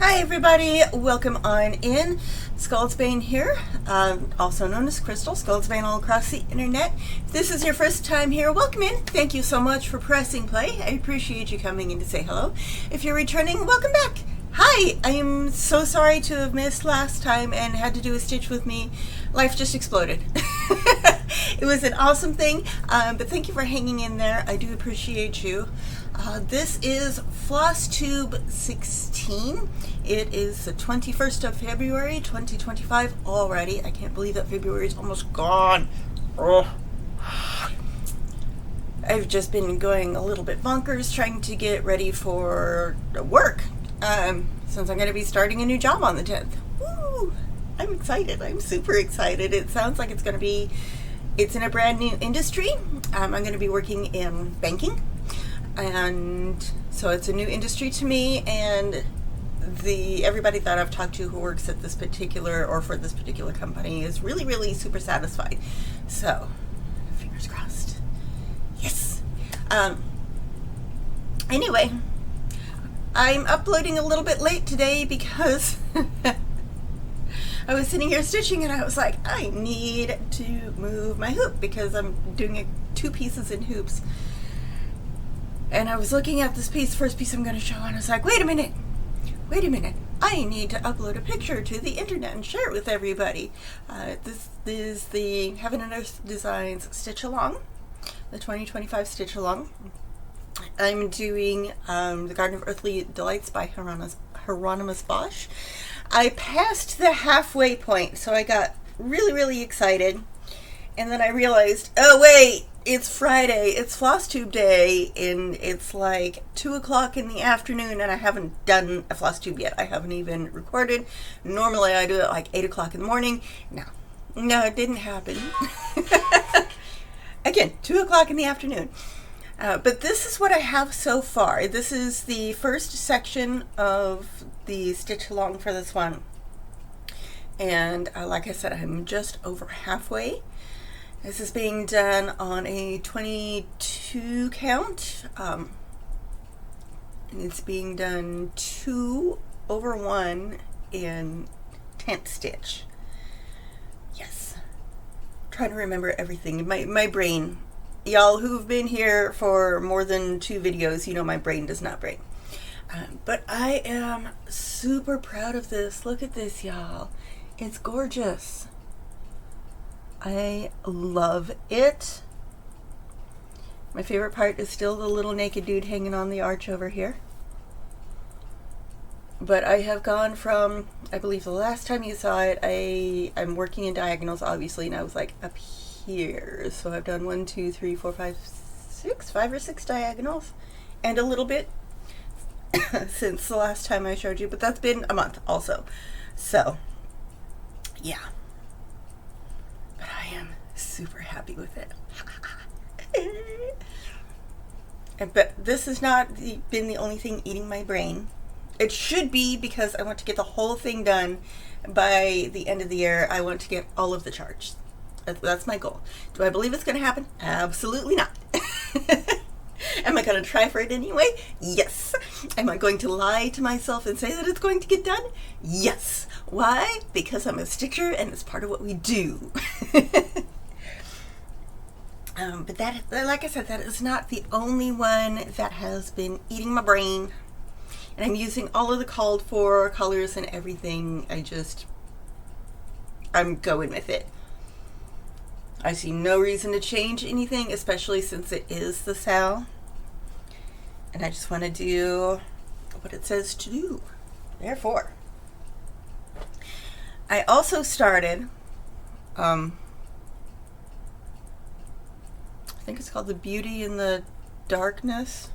Hi everybody, welcome on in. Skuldsbane here, also known as Crystal, Skuldsbane all across the internet. If this is your first time here, welcome in. Thank you so much for pressing play. I appreciate you coming in to say hello. If you're returning, welcome back. Hi, I am so sorry to have missed last time and had to do a stitch with me. Life just exploded. It was an awesome thing, but thank you for hanging in there. I do appreciate you. This is Flosstube 16. It is the 21st of February, 2025 already. I can't believe that February is almost gone. Oh. I've just been going a little bit bonkers trying to get ready for work, since I'm going to be starting a new job on the 10th. Woo! I'm excited. I'm super excited. It sounds like it's in a brand new industry. I'm going to be working in banking. And so it's a new industry to me, and everybody that I've talked to who works at this particular or for this particular company is really super satisfied. So fingers crossed. Yes. Anyway, I'm uploading a little bit late today because I was sitting here stitching and I was like, I need to move my hoop because I'm doing two pieces in hoops. And I was looking at this first piece I'm going to show, and I was like, wait a minute, I need to upload a picture to the internet and share it with everybody. This is the Heaven and Earth Designs Stitch Along, the 2025 Stitch Along. I'm doing the Garden of Earthly Delights by Hieronymus Bosch. I passed the halfway point, so I got really excited, and then I realized, oh wait, it's Friday, it's Flosstube day, and it's like 2 o'clock in the afternoon, and I haven't done a Flosstube yet. I haven't even recorded. Normally I do it like 8 o'clock in the morning. No, it didn't happen. Again, 2 o'clock in the afternoon. But this is what I have so far. This is the first section of the stitch along for this one. And like I said, I'm just over halfway. This is being done on a 22 count, and it's being done 2 over 1 in 10th stitch. Yes. I'm trying to remember everything. My brain, y'all who've been here for more than 2 videos, you know my brain does not brain. But I am super proud of this. Look at this, y'all. It's gorgeous. I love it. My favorite part is still the little naked dude hanging on the arch over here. But I have gone from, I believe the last time you saw it, I'm working in diagonals obviously, and I was like up here. So I've done 1, 2, 3, 4, 5, 6, 5 or 6 diagonals, and a little bit since the last time I showed you, but that's been a month also. So yeah. But I am super happy with it. But this has not been the only thing eating my brain. It should be, because I want to get the whole thing done by the end of the year. I want to get all of the charts. That's my goal. Do I believe it's going to happen? Absolutely not. Am I going to try for it anyway? Yes. Am I going to lie to myself and say that it's going to get done? Yes. Why? Because I'm a stitcher and it's part of what we do. But that, like I said, that is not the only one that has been eating my brain. And I'm using all of the called for colors and everything. I'm going with it. I see no reason to change anything, especially since it is the Sal. And I just want to do what it says to do. Therefore, I also started, I think it's called The Beauty in the Darkness.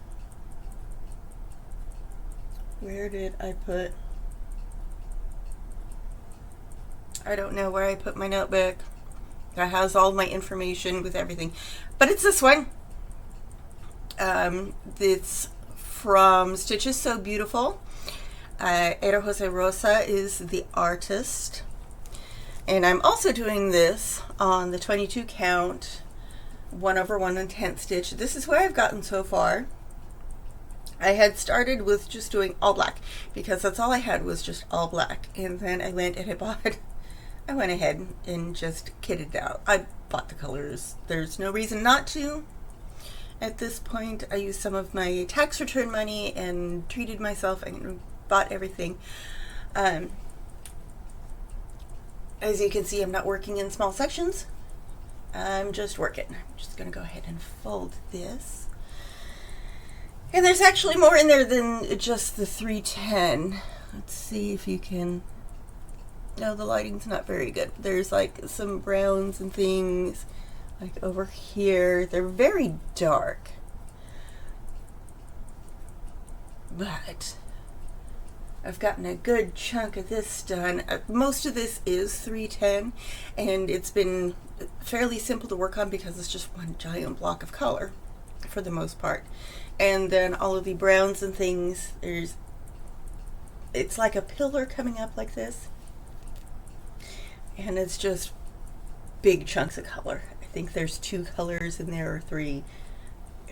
Where did I put? I don't know where I put my notebook. That has all my information with everything. But it's this one. It's from Stitches So Beautiful. Ada Jose Rosa is the artist. And I'm also doing this on the 22 count, 1 over 1 and 10th stitch. This is where I've gotten so far. I had started with just doing all black because that's all I had was just all black. And then I went and I went ahead and just kitted out. I bought the colors. There's no reason not to. At this point, I used some of my tax return money and treated myself and bought everything. As you can see, I'm not working in small sections. I'm just working. I'm just going to go ahead and fold this. And there's actually more in there than just the 310. Let's see if you can... No, the lighting's not very good. There's like some browns and things like over here. They're very dark. But I've gotten a good chunk of this done. Most of this is 310, and it's been fairly simple to work on because it's just one giant block of color for the most part. And then all of the browns and things, it's like a pillar coming up like this, and it's just big chunks of color. I think there's 2 colors in there or 3,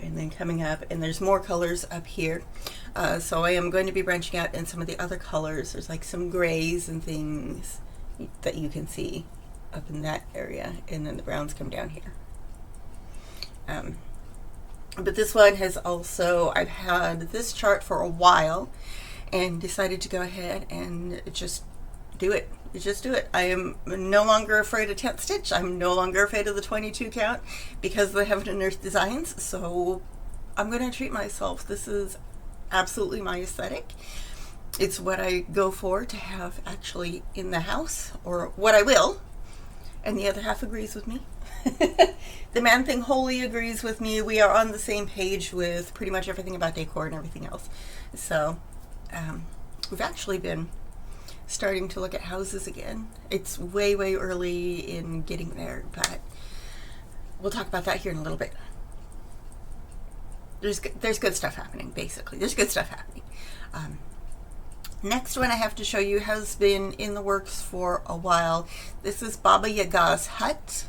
and then coming up, and there's more colors up here. So I am going to be branching out in some of the other colors. There's like some grays and things that you can see up in that area, and then the browns come down here. But this one has also, I've had this chart for a while and decided to go ahead and just do it. Just do it. I am no longer afraid of 10th stitch. I'm no longer afraid of the 22 count because they have Heaven and Earth designs. So I'm going to treat myself. This is absolutely my aesthetic. It's what I go for to have actually in the house, or what I will. And the other half agrees with me. The man thing wholly agrees with me. We are on the same page with pretty much everything about decor and everything else. So we've actually been starting to look at houses again. It's way early in getting there, but we'll talk about that here in a little bit. There's good stuff happening, basically. There's good stuff happening. Next one I have to show you has been in the works for a while. This is Baba Yaga's hut.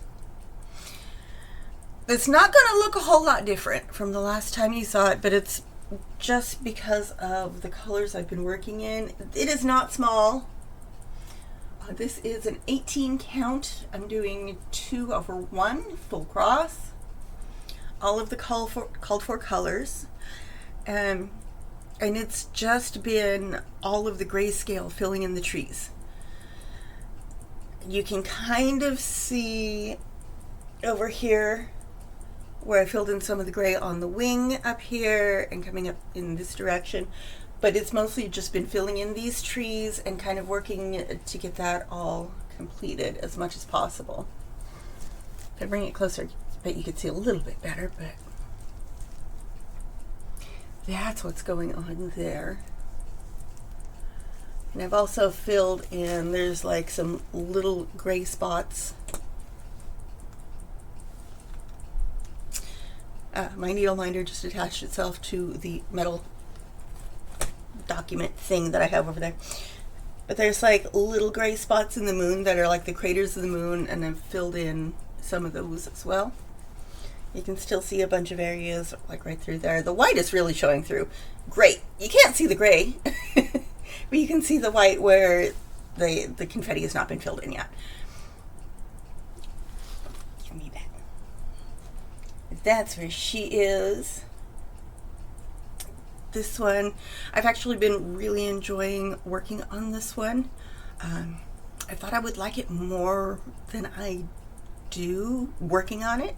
It's not going to look a whole lot different from the last time you saw it, but it's just because of the colors I've been working in. It is not small. This is an 18 count. I'm doing 2/1 full cross. All of the called for colors. And it's just been all of the grayscale filling in the trees. You can kind of see over here where I filled in some of the gray on the wing up here and coming up in this direction, but it's mostly just been filling in these trees and kind of working to get that all completed as much as possible. If I bring it closer, I bet you could see a little bit better, but that's what's going on there. And I've also filled in, there's like some little gray spots. My needle minder just attached itself to the metal document thing that I have over there. But there's like little gray spots in the moon that are like the craters of the moon, and I've filled in some of those as well. You can still see a bunch of areas like right through there. The white is really showing through. Great. You can't see the gray, but you can see the white where the confetti has not been filled in yet. Give me that. That's where she is. This one, I've actually been really enjoying working on this one. I thought I would like it more than I do working on it.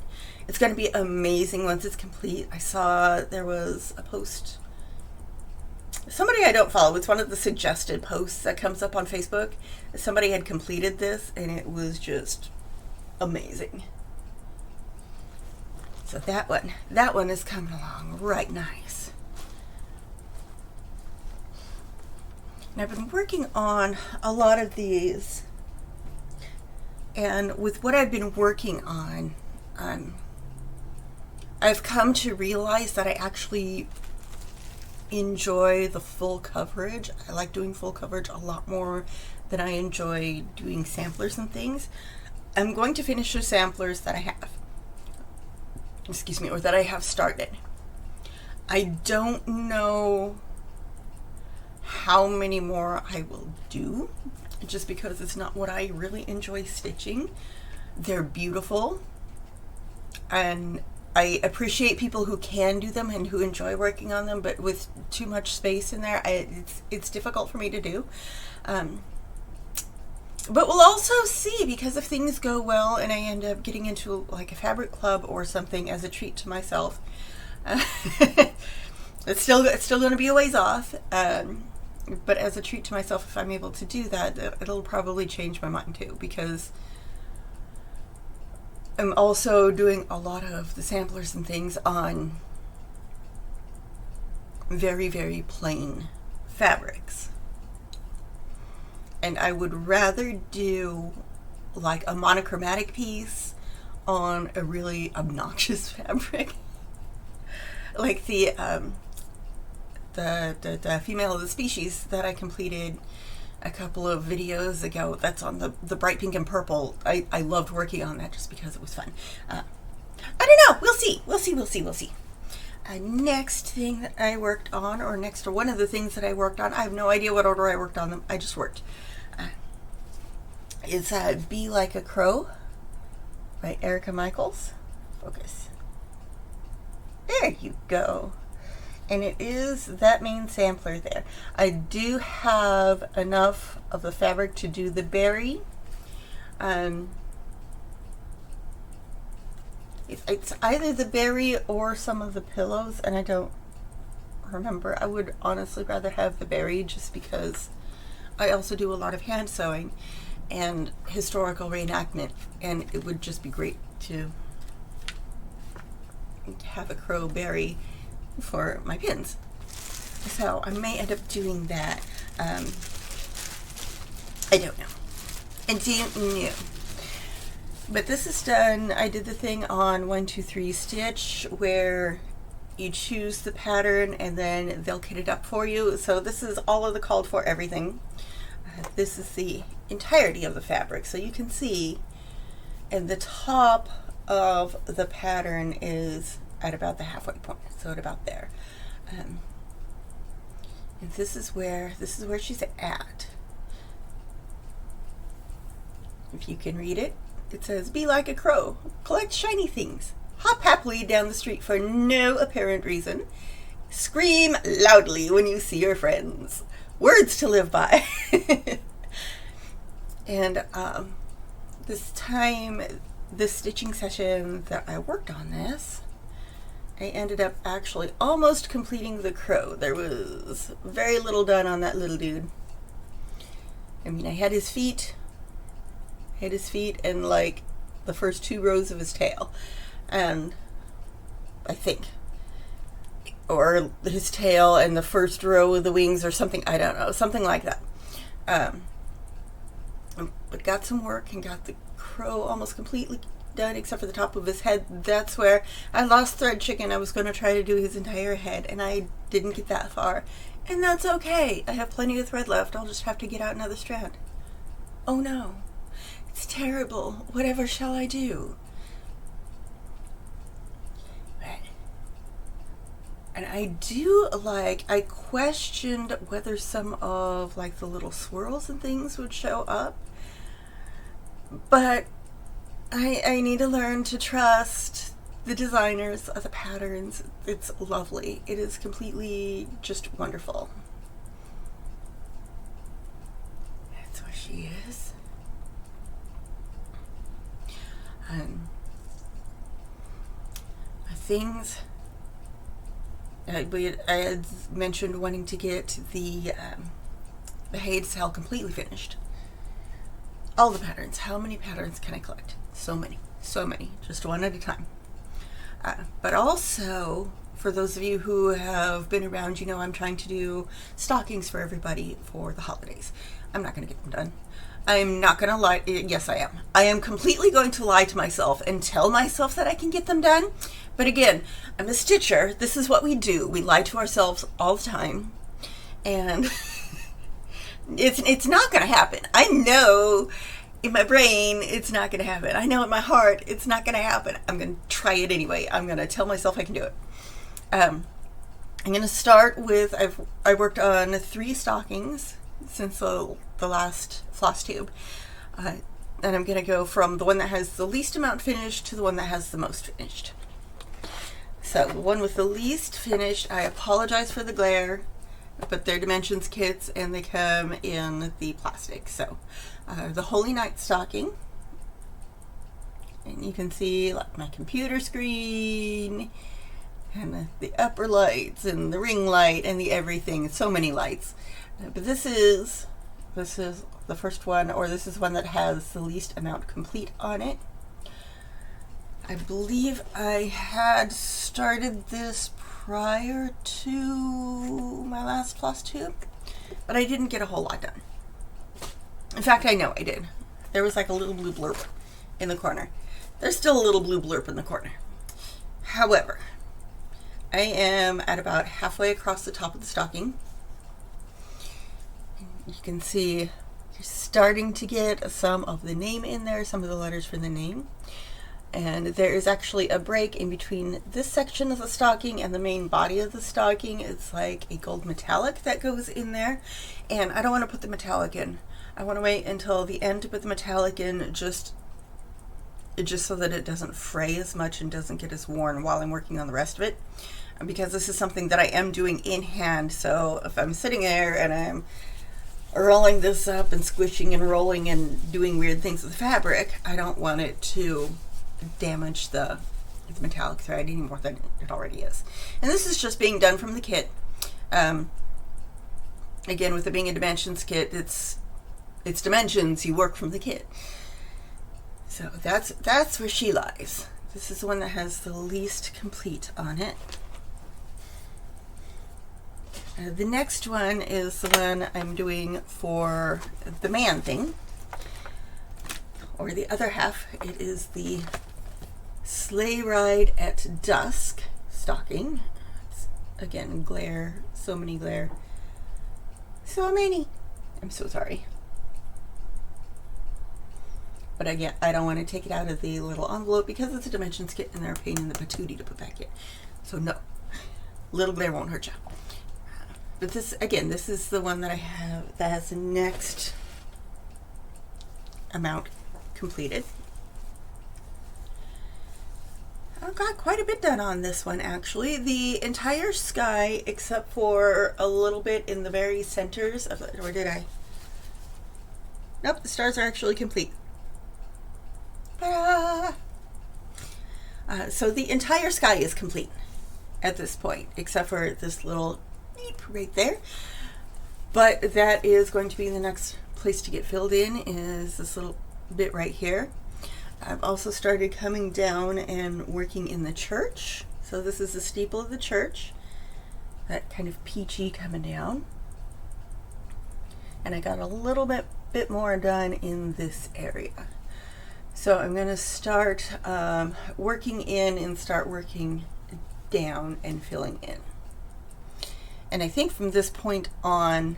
It's going to be amazing once it's complete. I saw there was a post, somebody I don't follow, it's one of the suggested posts that comes up on Facebook. Somebody had completed this and it was just amazing. So that one is coming along right nice. And I've been working on a lot of these, and with what I've been working on, I've come to realize that I actually enjoy the full coverage. I like doing full coverage a lot more than I enjoy doing samplers and things. I'm going to finish the samplers that I have. Excuse me, or that I have started. I don't know how many more I will do, just because it's not what I really enjoy stitching. They're beautiful, and I appreciate people who can do them and who enjoy working on them, but with too much space in there, it's difficult for me to do. But we'll also see, because if things go well and I end up getting into like a fabric club or something as a treat to myself, it's still going to be a ways off. But as a treat to myself, if I'm able to do that, it'll probably change my mind too, because I'm also doing a lot of the samplers and things on very, very plain fabrics. And I would rather do like a monochromatic piece on a really obnoxious fabric. Like the female of the species that I completed a couple of videos ago. That's on the bright pink and purple. I loved working on that just because it was fun. I don't know. We'll see. Next thing that I worked on, or one of the things that I worked on, I have no idea what order I worked on them. I just worked. Is Be Like a Crow by Erica Michaels. Focus. There you go. And it is that main sampler there. I do have enough of the fabric to do the berry. It's either the berry or some of the pillows, and I don't remember. I would honestly rather have the berry, just because I also do a lot of hand sewing and historical reenactment, and it would just be great to have a crow berry for my pins. So I may end up doing that. I don't know. But this is done. I did the thing on 1, 2, 3 stitch, where you choose the pattern and then they'll kit it up for you. So this is all of the called for everything. This is the entirety of the fabric. So you can see, and the top of the pattern is at about the halfway point, so at about there. And this is where she's at. If you can read it, it says, "Be like a crow, collect shiny things, hop happily down the street for no apparent reason, scream loudly when you see your friends, words to live by." And this time, this stitching session that I worked on this, I ended up actually almost completing the crow. There was very little done on that little dude. I mean, I had his feet, and like the first 2 rows of his tail, and I think, or his tail and the first row of the wings or something. I don't know, something like that. But got some work and got the crow almost completely done, except for the top of his head. That's where I lost thread chicken. I was going to try to do his entire head, and I didn't get that far, and that's okay. I have plenty of thread left. I'll just have to get out another strand. Oh no, it's terrible. Whatever shall I do? And I questioned whether some of like the little swirls and things would show up, but I need to learn to trust the designers of the patterns. It's lovely. It is completely just wonderful. That's where she is. Things I had mentioned wanting to get the Haid cell completely finished. All the patterns. How many patterns can I collect? So many, just one at a time. But also, for those of you who have been around, you know I'm trying to do stockings for everybody for the holidays. I'm not going to get them done. I'm not going to lie. Yes, I am. I am completely going to lie to myself and tell myself that I can get them done. But again, I'm a stitcher. This is what we do. We lie to ourselves all the time. And it's not going to happen. I know in my brain it's not going to happen. I know in my heart it's not going to happen. I'm going to try it anyway. I'm going to tell myself I can do it. I'm going to start with, I worked on 3 stockings since the last Flosstube. And I'm going to go from the one that has the least amount finished to the one that has the most finished. So the one with the least finished, I apologize for the glare, but they're dimensions kits and they come in the plastic. So the Holy Night stocking, and you can see like my computer screen and the upper lights and the ring light and the everything, so many lights. But this is the first one, or this is one that has the least amount complete on it. I believe I had started this prior to my last Flosstube, but I didn't get a whole lot done. In fact, I know I did. There was like a little blue blurb in the corner. There's still a little blue blurb in the corner. However, I am at about halfway across the top of the stocking. You can see you're starting to get some of the name in there, some of the letters for the name. And there is actually a break in between this section of the stocking and the main body of the stocking. It's like a gold metallic that goes in there. And I don't want to put the metallic in. I want to wait until the end to put the metallic in, just so that it doesn't fray as much and doesn't get as worn while I'm working on the rest of it. Because this is something that I am doing in hand. So if I'm sitting there and I'm rolling this up and squishing and rolling and doing weird things with the fabric, I don't want it to damage the metallic thread any more than it already is. And this is just being done from the kit. Again, with it being a dimensions kit, it's dimensions, you work from the kit. So that's where she lies. This is the one that has the least complete on it. The next one is the one I'm doing for the man thing, or the other half. It is the Sleigh Ride at Dusk stocking. It's, again, glare, so many glare. So many. I'm so sorry. But again, I don't want to take it out of the little envelope because it's a dimensions kit and they're a pain in the patootie to put back in. So no, little glare won't hurt you. But this, again, this is the one that I have that has the next amount completed. I've got quite a bit done on this one, actually. The entire sky, except for a little bit in the very centers of it. Or did I? Nope, the stars are actually complete. So the entire sky is complete at this point, except for this little neep right there. But that is going to be the next place to get filled in, is this little bit right here. I've also started coming down and working in the church. So this is the steeple of the church, that kind of peachy coming down. And I got a little bit more done in this area. So I'm going to start working in and start working down and filling in. And I think from this point on,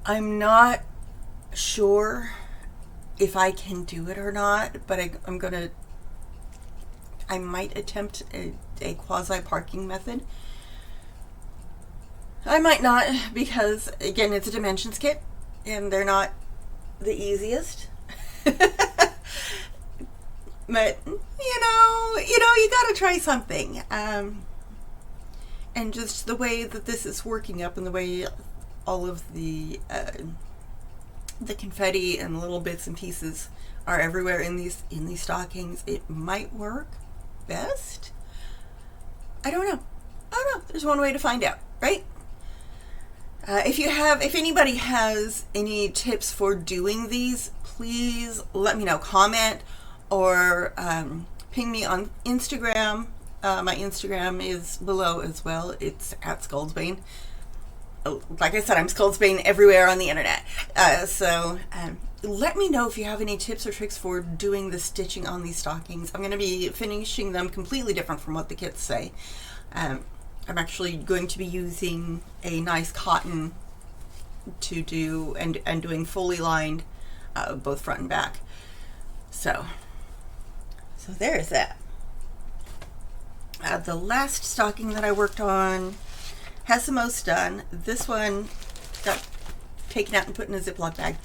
I'm not sure if I can do it or not, but I might attempt a quasi-parking method. I might not, because again, it's a dimensions kit and they're not the easiest. But you gotta try something. And just the way that this is working up and the way all of the confetti and little bits and pieces are everywhere in these stockings, it might work best. I don't know. There's one way to find out, right? If anybody has any tips for doing these, please let me know. Comment or ping me on Instagram. My Instagram is below as well. It's at skuldsbane. Like I said, I'm skuldsbane everywhere on the internet. So let me know if you have any tips or tricks for doing the stitching on these stockings. I'm going to be finishing them completely different from what the kits say. I'm actually going to be using a nice cotton to do and doing fully lined both front and back. So there's that. The last stocking that I worked on has the most done. This one got taken out and put in a Ziploc bag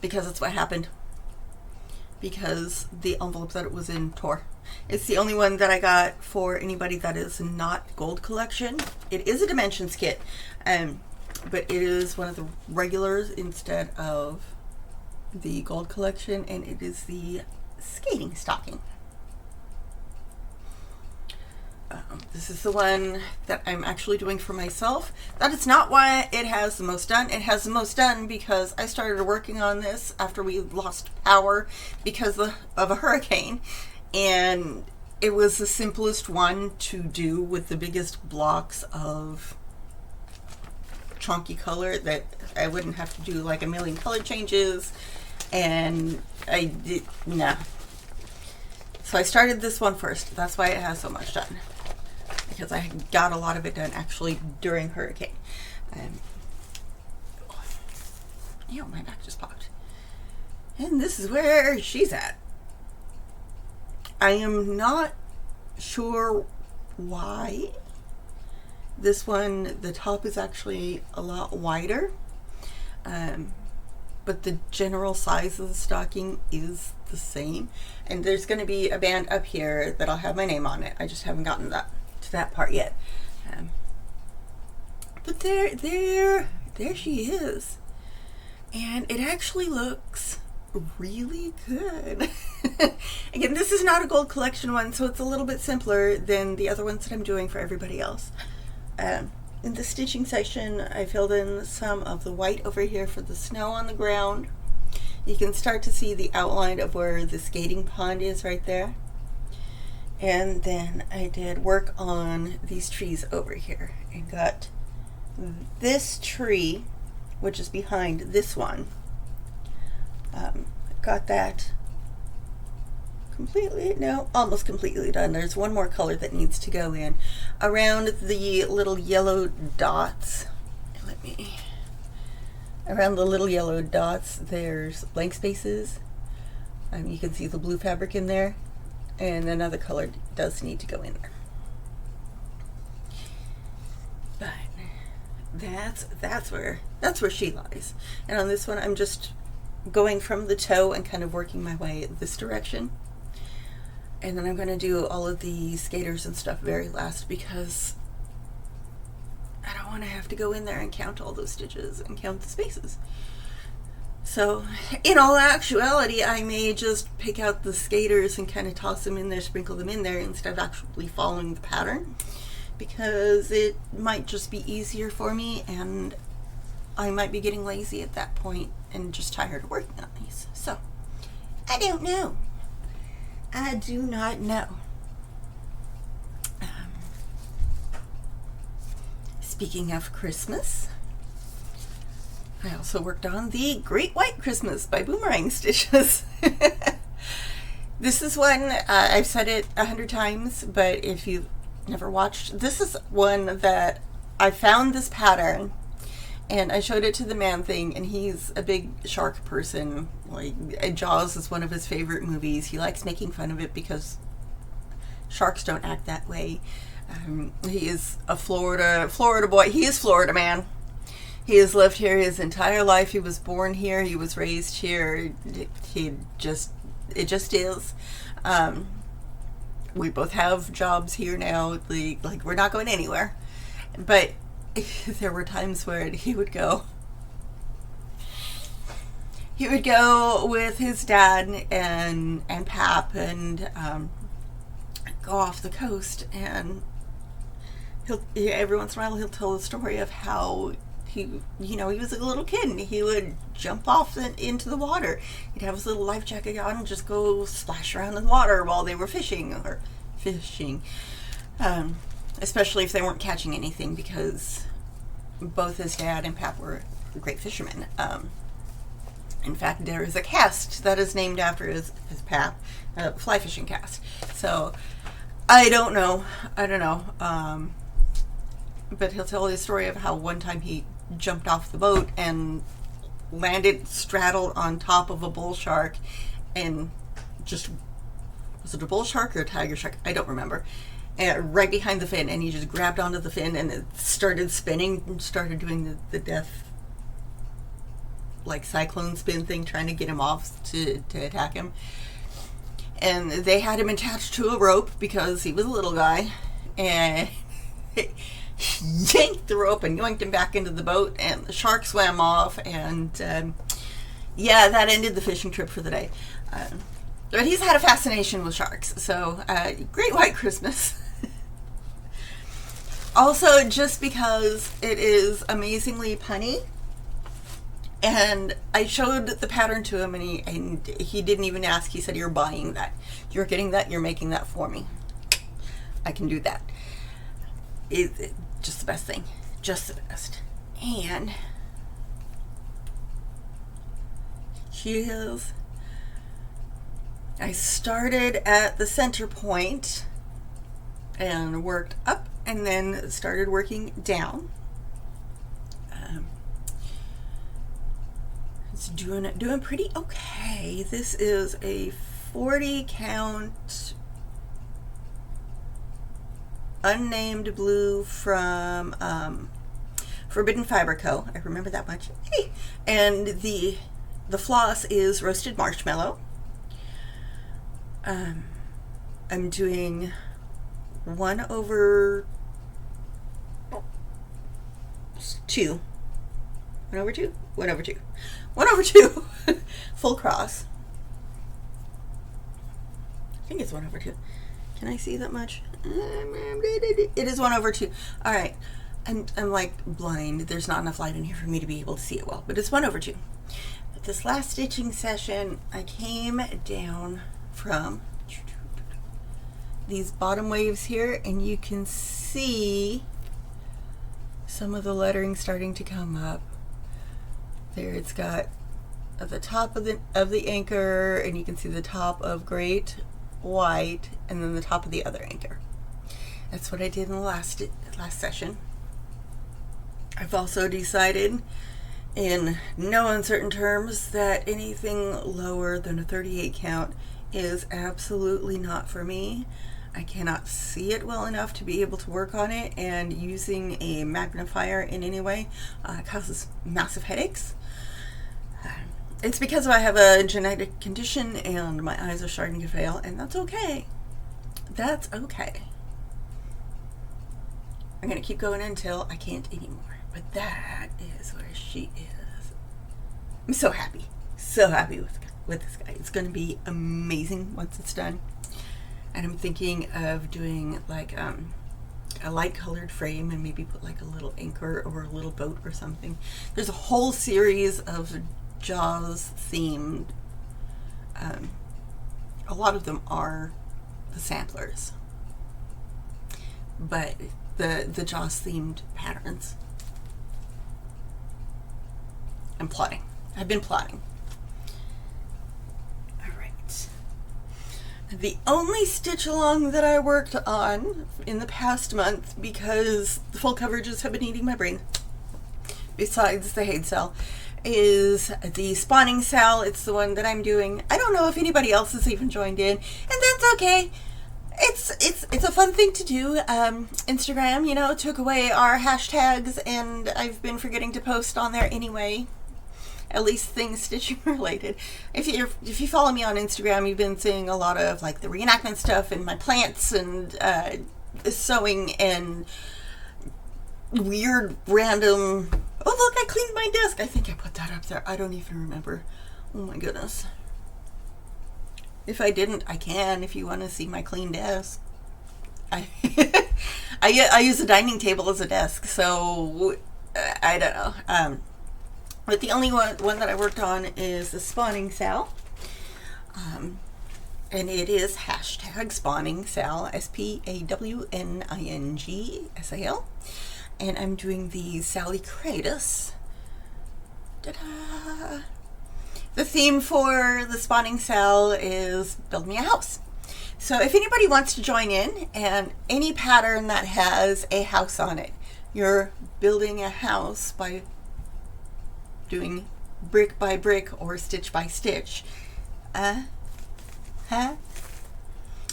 because that's what happened. Because the envelope that it was in tore. It's the only one that I got for anybody that is not Gold Collection. It is a Dimensions kit, but it is one of the regulars instead of the Gold Collection, and it is the skating stocking. This is the one that I'm actually doing for myself. That is not why it has the most done. It has the most done because I started working on this after we lost power because of a hurricane. And it was the simplest one to do with the biggest blocks of chunky color that I wouldn't have to do like a million color changes. And I did, no. So I started this one first. That's why it has so much done. Because I got a lot of it done actually during hurricane. Ew, my back just popped. And this is where she's at. I am not sure why. This one, the top is actually a lot wider. But the general size of the stocking is the same. And there's going to be a band up here that'll have my name on it. I just haven't gotten to that part yet. But there she is. And it actually looks really good. Again, this is not a Gold Collection one, so it's a little bit simpler than the other ones that I'm doing for everybody else. In the stitching section, I filled in some of the white over here for the snow on the ground. You can start to see the outline of where the skating pond is right there. And then I did work on these trees over here and got this tree, which is behind this one. Got that completely, no, almost completely done. There's one more color that needs to go in around the little yellow dots. Around the little yellow dots, there's blank spaces. You can see the blue fabric in there, and another color does need to go in there. But that's where she lies. And on this one, I'm just going from the toe and kind of working my way this direction. And then I'm going to do all of the skaters and stuff very last because I don't want to have to go in there and count all those stitches and count the spaces. So in all actuality, I may just pick out the skaters and kind of toss them in there, sprinkle them in there instead of actually following the pattern, because it might just be easier for me and I might be getting lazy at that point and just tired of working on these. So I don't know. I do not know. Speaking of Christmas, I also worked on the Great White Christmas by Boomerang Stitches. This is one, I've said it 100 times, but if you've never watched, this is one that I found this pattern and I showed it to the Man Thing, and he's a big shark person. Like, Jaws is one of his favorite movies. He likes making fun of it because sharks don't act that way. He is a Florida boy. He is Florida man. He has lived here his entire life. He was born here. He was raised here. It just is. We both have jobs here now. Like, we're not going anywhere. But there were times where he would go with his dad and Pap and go off the coast, and every once in a while he'll tell the story of how he was a little kid and he would jump off into the water. He'd have his little life jacket on and just go splash around in the water while they were fishing, especially if they weren't catching anything, because both his dad and Pap were great fishermen. In fact, there is a cast that is named after his Pap, fly fishing cast. So I don't know. But he'll tell the story of how one time he jumped off the boat and landed straddled on top of a bull shark, and just, was it a bull shark or a tiger shark? I don't remember. right behind the fin, and he just grabbed onto the fin and it started spinning and started doing the death, like cyclone spin thing, trying to get him off to attack him. And they had him attached to a rope because he was a little guy, and yanked the rope and yoinked him back into the boat, and the shark swam off, and yeah, that ended the fishing trip for the day. But he's had a fascination with sharks, so great white Christmas. Also, just because it is amazingly punny, and I showed the pattern to him, and he didn't even ask. He said, "You're buying that. You're getting that. You're making that for me. I can do that." It's just the best thing. Just the best. And she is... I started at the center point and worked up, and then started working down. It's doing pretty okay. This is a 40 count unnamed blue from Forbidden Fiber Co. I remember that much. Hey. And the floss is roasted marshmallow. I'm doing 1/2. 1/2? 1/2. 1/2. Full cross. I think it's 1/2. Can I see that much? It is 1/2. All right. I'm like blind. There's not enough light in here for me to be able to see it well, but it's 1/2. But this last stitching session, I came down from these bottom waves here, and you can see some of the lettering starting to come up. There, it's got at the top of the anchor, and you can see the top of Great White, and then the top of the other anchor. That's what I did in the last session. I've also decided, in no uncertain terms, that anything lower than a 38 count is absolutely not for me. I cannot see it well enough to be able to work on it, and using a magnifier in any way causes massive headaches. It's because I have a genetic condition and my eyes are starting to fail, and that's okay. That's okay. I'm going to keep going until I can't anymore. But that is where she is. I'm so happy with this guy. It's going to be amazing once it's done. And I'm thinking of doing like a light colored frame, and maybe put like a little anchor or a little boat or something. There's a whole series of Jaws themed. A lot of them are the samplers, but the Jaws themed patterns. I'm plotting. I've been plotting. All right. The only stitch along that I worked on in the past month, because the full coverages have been eating my brain, besides the Haid cell, is the spawning cell. It's the one that I'm doing. I don't know if anybody else has even joined in, and that's okay. It's a fun thing to do. Instagram, took away our hashtags, and I've been forgetting to post on there anyway. At least things stitching related. If you follow me on Instagram, you've been seeing a lot of like the reenactment stuff and my plants and sewing and weird random. Oh look, I cleaned my desk. I think I put that up there. I don't even remember. Oh my goodness. If I didn't, I can. If you want to see my clean desk, I use a dining table as a desk, so I don't know. But the only one that I worked on is the spawning cell, and it is hashtag spawning cell, SPAWNINGSAL, and I'm doing the Sally Kratos. Ta-da! The theme for the spawning cell is build me a house. So if anybody wants to join in, and any pattern that has a house on it, you're building a house by doing brick by brick or stitch by stitch. But I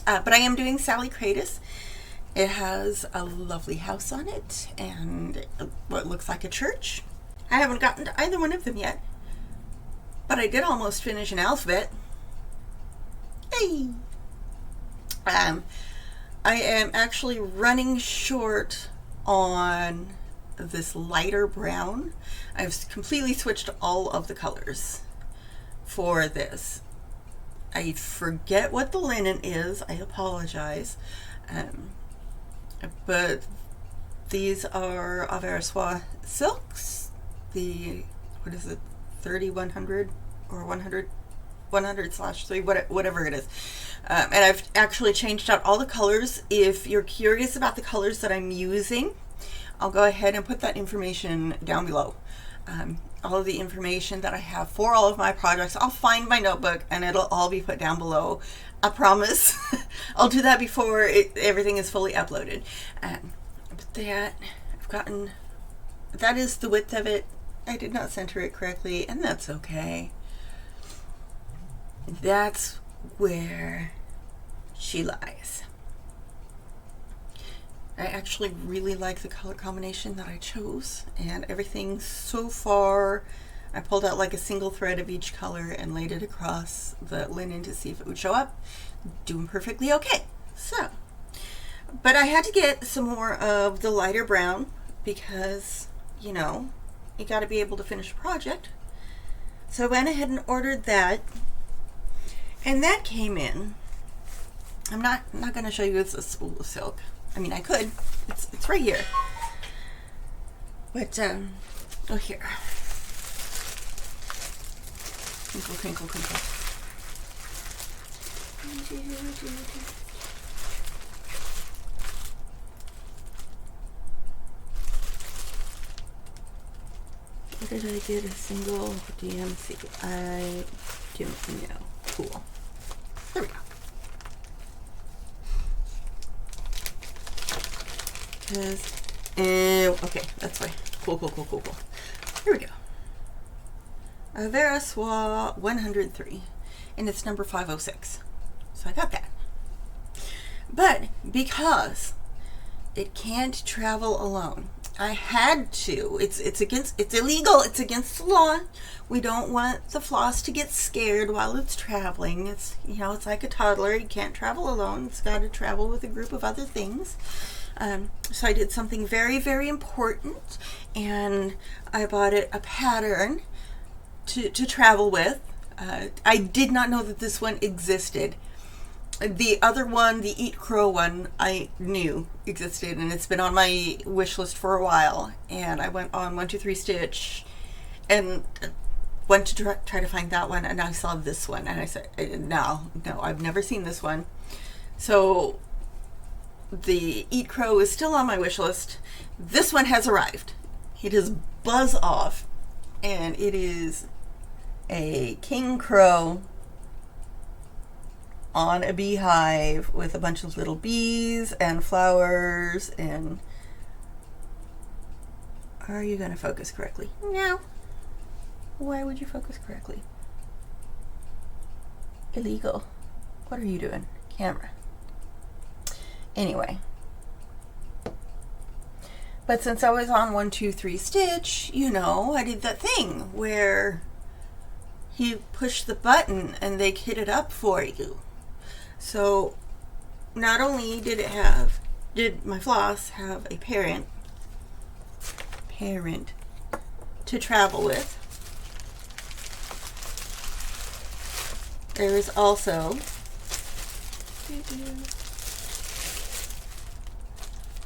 am doing Sally Kratos, It has a lovely house on it and what looks like a church. I haven't gotten to either one of them yet, but I did almost finish an alphabet. Hey! I am actually running short on this lighter brown. I've completely switched all of the colors for this. I forget what the linen is. I apologize. But these are Ver A Soie silks. The, what is it, 3100 or 100/3, whatever it is. And I've actually changed out all the colors. If you're curious about the colors that I'm using, I'll go ahead and put that information down below. All of the information that I have for all of my projects, I'll find my notebook and it'll all be put down below. I promise. I'll do that before everything is fully uploaded. But that, I've gotten, that is the width of it. I did not center it correctly, and that's okay. That's where she lies. I actually really like the color combination that I chose, and everything so far, I pulled out like a single thread of each color and laid it across the linen to see if it would show up. Doing perfectly okay. So, but I had to get some more of the lighter brown because, you know, you got to be able to finish a project. So I went ahead and ordered that, and that came in. I'm not going to show you it's a spool of silk. I mean, I could. It's right here. But oh, here. Crinkle, crinkle, crinkle. What did I get a single DMC? I don't know. Cool. There we go. Because, okay, that's why. Cool. Here we go. A Ver A Soie 103, and it's number 506. So I got that. But because it can't travel alone, I had to. It's illegal. It's against the law. We don't want the floss to get scared while it's traveling. It's, you know, it's like a toddler. You can't travel alone. It's got to travel with a group of other things. So I did something very, very important, and I bought it a pattern to travel with. I did not know that this one existed. The other one, the Eat Crow one, I knew existed, and it's been on my wish list for a while. And I went on 123stitch and went to try to find that one, and I saw this one, and I said, no, I've never seen this one. So the Eat Crow is still on my wish list. This one has arrived. It is Buzz Off, and it is a king crow on a beehive with a bunch of little bees and flowers. And are you going to focus correctly? No. Why would you focus correctly? Illegal. What are you doing? Camera. Anyway, but since I was on 123stitch, you know, I did that thing where you push the button and they kit it up for you. So not only did my floss have a parent to travel with, there is also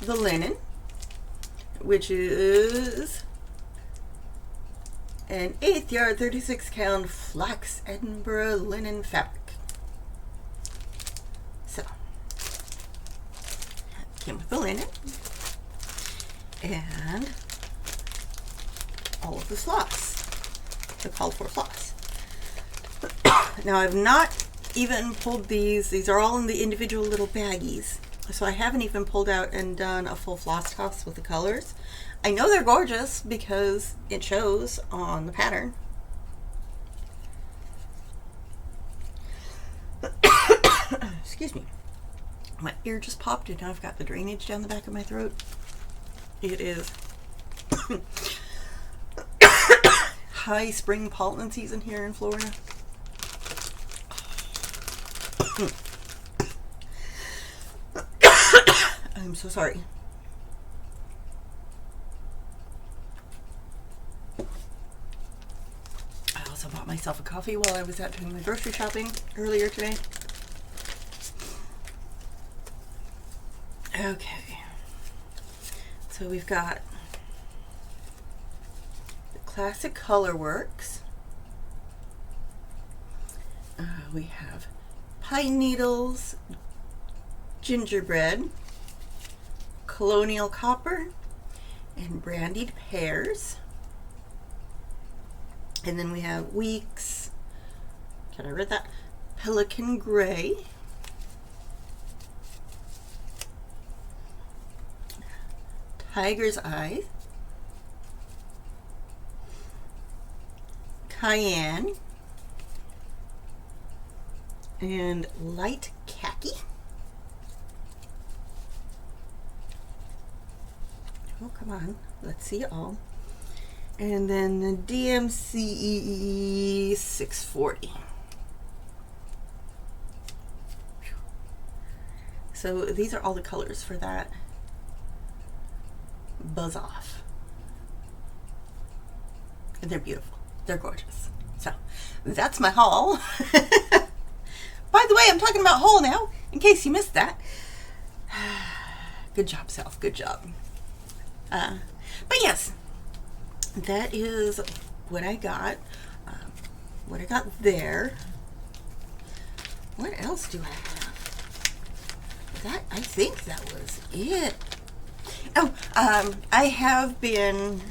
the linen, which is an 1/8 yard 36 count flax Edinburgh linen fabric. So came with the linen and all of the floss, the called for floss. Now I've not even pulled these are all in the individual little baggies. So I haven't even pulled out and done a full floss toss with the colors. I know they're gorgeous because it shows on the pattern. Excuse me. My ear just popped and now I've got the drainage down the back of my throat. It is high spring pollen season here in Florida. I'm so sorry. I also bought myself a coffee while I was out doing my grocery shopping earlier today. Okay, so we've got the classic Colorworks. We have pine needles, gingerbread, colonial copper, and brandied pears. And then we have Weeks. Can I read that? Pelican gray. Tiger's Eye, Cayenne, and Light Khaki. Oh, come on. Let's see it all. And then the DMC 640. So these are all the colors for that Buzz Off. And they're beautiful. They're gorgeous. So that's my haul. By the way, I'm talking about haul now, in case you missed that. Good job, self. Good job. But yes, that is what I got. What I got there. What else do I have? I think that was it. Oh, I have been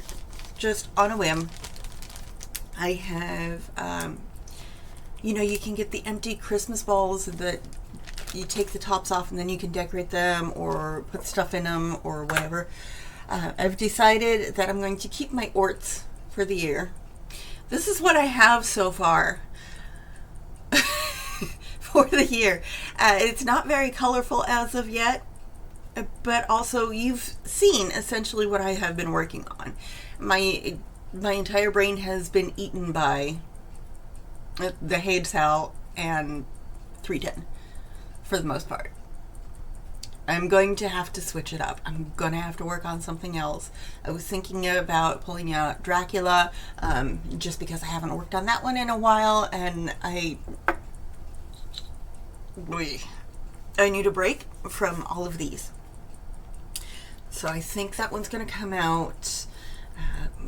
just on a whim. I have, you know, you can get the empty Christmas balls that you take the tops off and then you can decorate them or put stuff in them or whatever. I've decided that I'm going to keep my orts for the year. This is what I have so far for the year. It's not very colorful as of yet. But also, you've seen essentially what I have been working on. My entire brain has been eaten by the Hay Sal and 310 for the most part. I'm going to have to switch it up. I'm going to have to work on something else. I was thinking about pulling out Dracula, just because I haven't worked on that one in a while, and I need a break from all of these. So I think that one's going to come out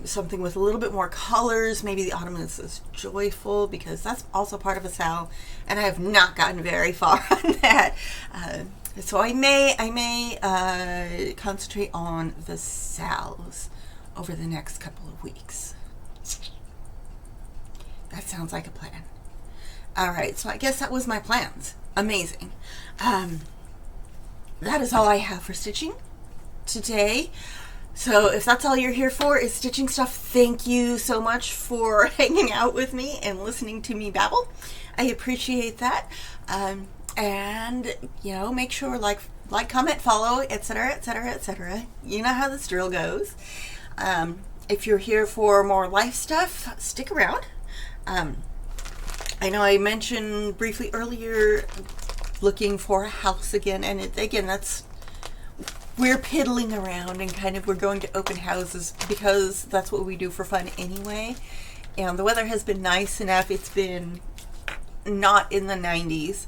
something with a little bit more colors. Maybe the autumn is joyful, because that's also part of a Sal, and I have not gotten very far on that. So I may concentrate on the Sals over the next couple of weeks. That sounds like a plan. All right, so I guess that was my plans. Amazing. That is all I have for stitching today. So if that's all you're here for is stitching stuff, thank you so much for hanging out with me and listening to me babble. I appreciate that. And you know, make sure like, comment, follow, etc., etc., etc. You know how this drill goes. If you're here for more life stuff, stick around. I know I mentioned briefly earlier looking for a house again, and we're piddling around and we're going to open houses because that's what we do for fun anyway. And the weather has been nice enough. It's been not in the 90s.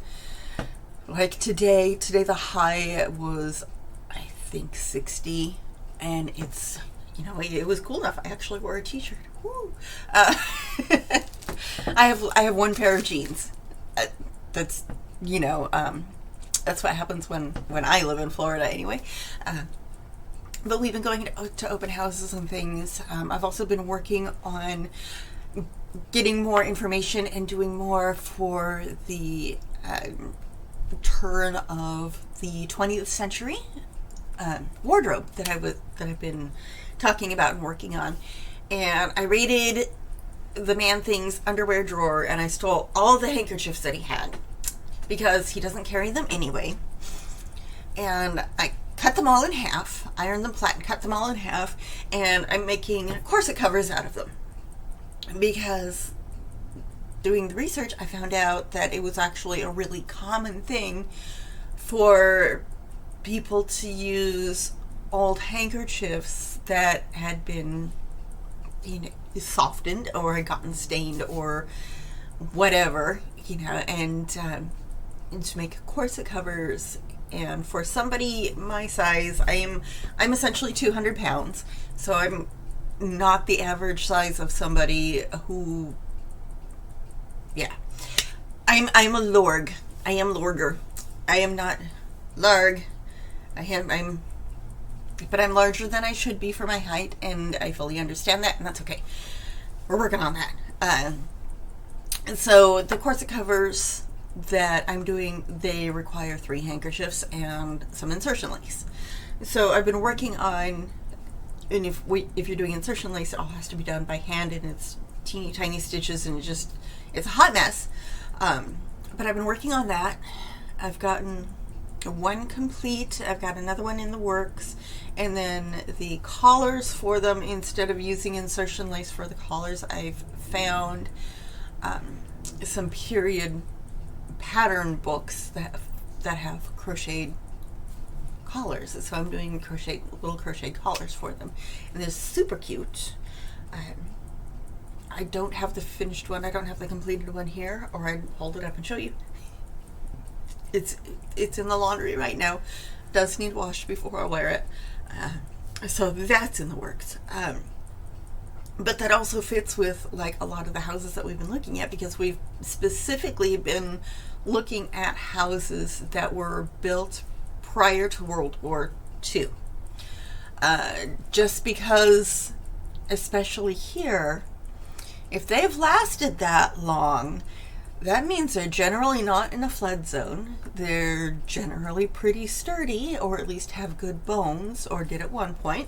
Like today the high was, I think, 60, and it's, you know, it was cool enough. I actually wore a t-shirt. Woo. I have one pair of jeans. That's, you know, that's what happens when I live in Florida anyway. But we've been going to open houses and things. I've also been working on getting more information and doing more for the turn of the 20th century wardrobe that I've been talking about and working on. And I raided the Man-Thing's underwear drawer and I stole all the handkerchiefs that he had, because he doesn't carry them anyway. and I cut them all in half, ironed them flat and cut them all in half, and I'm making corset covers out of them. Because doing the research, I found out that it was actually a really common thing for people to use old handkerchiefs that had been, softened or had gotten stained or whatever, and to make corset covers. And for somebody my size, I'm essentially 200 pounds, so I'm not the average size of somebody who, I'm a lorg. I am lorger. I am not larg. But I'm larger than I should be for my height, and I fully understand that, and that's okay. We're working on that. So the corset covers that I'm doing, they require 3 handkerchiefs and some insertion lace. So I've been working on, and if you're doing insertion lace, it all has to be done by hand, and it's teeny tiny stitches, and it's a hot mess. But I've been working on that. I've gotten one complete. I've got another one in the works, and then the collars for them, instead of using insertion lace for the collars, I've found some period pattern books that have crocheted collars. So I'm doing little crochet collars for them, and they're super cute. I don't have the finished one. I don't have the completed one here, or I'd hold it up and show you. It's in the laundry right now. Does need washed before I wear it. So that's in the works. But that also fits with like a lot of the houses that we've been looking at, because we've specifically been looking at houses that were built prior to World War II. Just because, especially here, if they've lasted that long, that means they're generally not in a flood zone. They're generally pretty sturdy, or at least have good bones, or did at one point,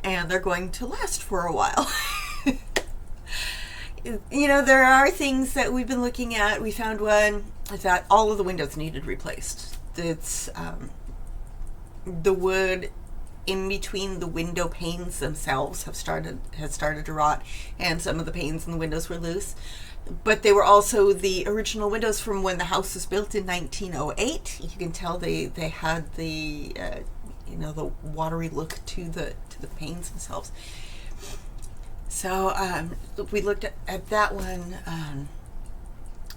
and they're going to last for a while. There are things that we've been looking at. We found one that all of the windows needed replaced. It's the wood in between the window panes themselves has started to rot, and some of the panes in the windows were loose. But they were also the original windows from when the house was built in 1908. You can tell they had the the watery look to the panes themselves. So we looked at that one.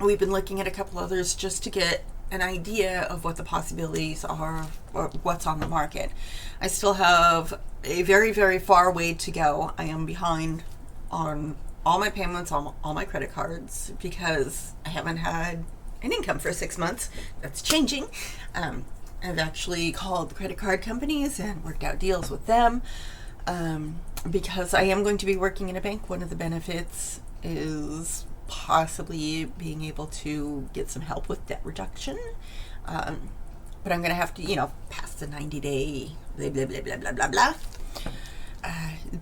We've been looking at a couple others just to get an idea of what the possibilities are, or what's on the market. I still have a very, very far way to go. I am behind on all my payments, on all my credit cards, because I haven't had an income for 6 months. That's changing. I've actually called the credit card companies and worked out deals with them, because I am going to be working in a bank. One of the benefits is possibly being able to get some help with debt reduction. But I'm going to have to, pass the 90-day blah, blah, blah, blah, blah, blah, blah.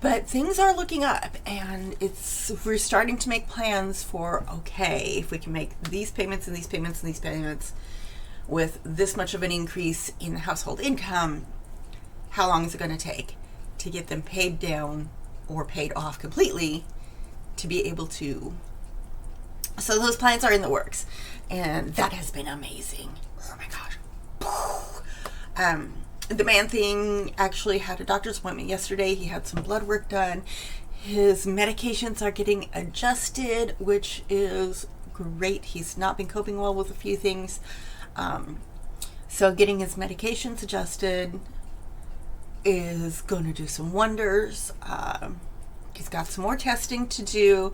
But things are looking up, and we're starting to make plans for, okay, if we can make these payments and these payments and these payments with this much of an increase in household income, how long is it going to take to get them paid down or paid off completely to be able to... So those plans are in the works, and that has been amazing. Oh my gosh. The man thing actually had a doctor's appointment yesterday. He had some blood work done. His medications are getting adjusted, which is great. He's not been coping well with a few things. So getting his medications adjusted is going to do some wonders. He's got some more testing to do.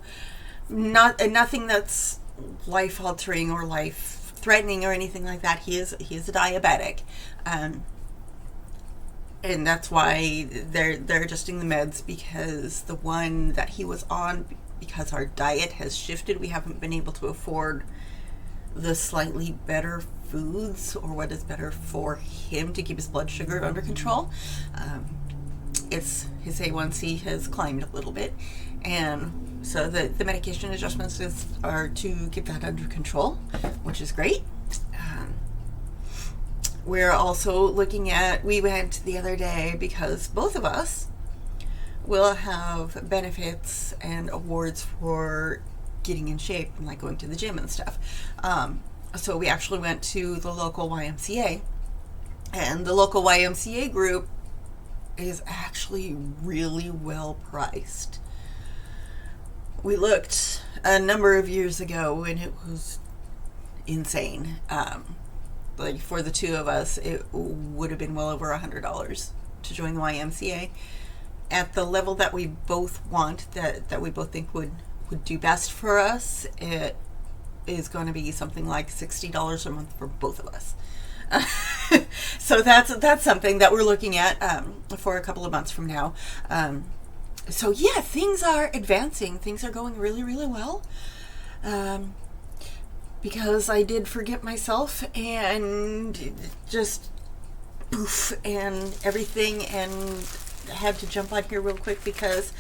Nothing that's life-altering or life-threatening or anything like that. He is a diabetic. And that's why they're adjusting the meds, because the one that he was on, because our diet has shifted, we haven't been able to afford the slightly better foods or what is better for him to keep his blood sugar under control. His A1C has climbed a little bit, and so the medication adjustments are to get that under control, which is great. we're also looking at, we went the other day because both of us will have benefits and awards for getting in shape and like going to the gym and stuff. So we actually went to the local YMCA, and the local YMCA group is actually really well priced. We looked a number of years ago and it was insane. Like for the two of us, it would have been well over $100 to join the YMCA. At the level that we both want, that we both think would do best for us, it is going to be something like $60 a month for both of us. So that's something that we're looking at for a couple of months from now. So yeah, things are advancing. Things are going really, really well. Because I did forget myself and just poof and everything, and had to jump on here real quick because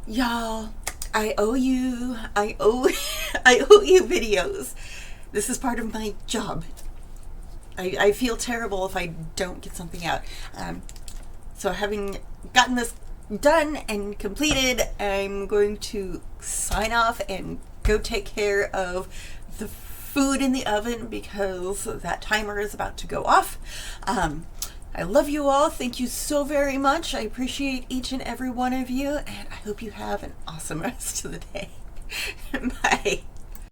y'all, I owe you videos. This is part of my job. I feel terrible if I don't get something out. So having gotten this done and completed, I'm going to sign off and go take care of the food in the oven because that timer is about to go off. I love you all. Thank you so very much. I appreciate each and every one of you, and I hope you have an awesome rest of the day. Bye.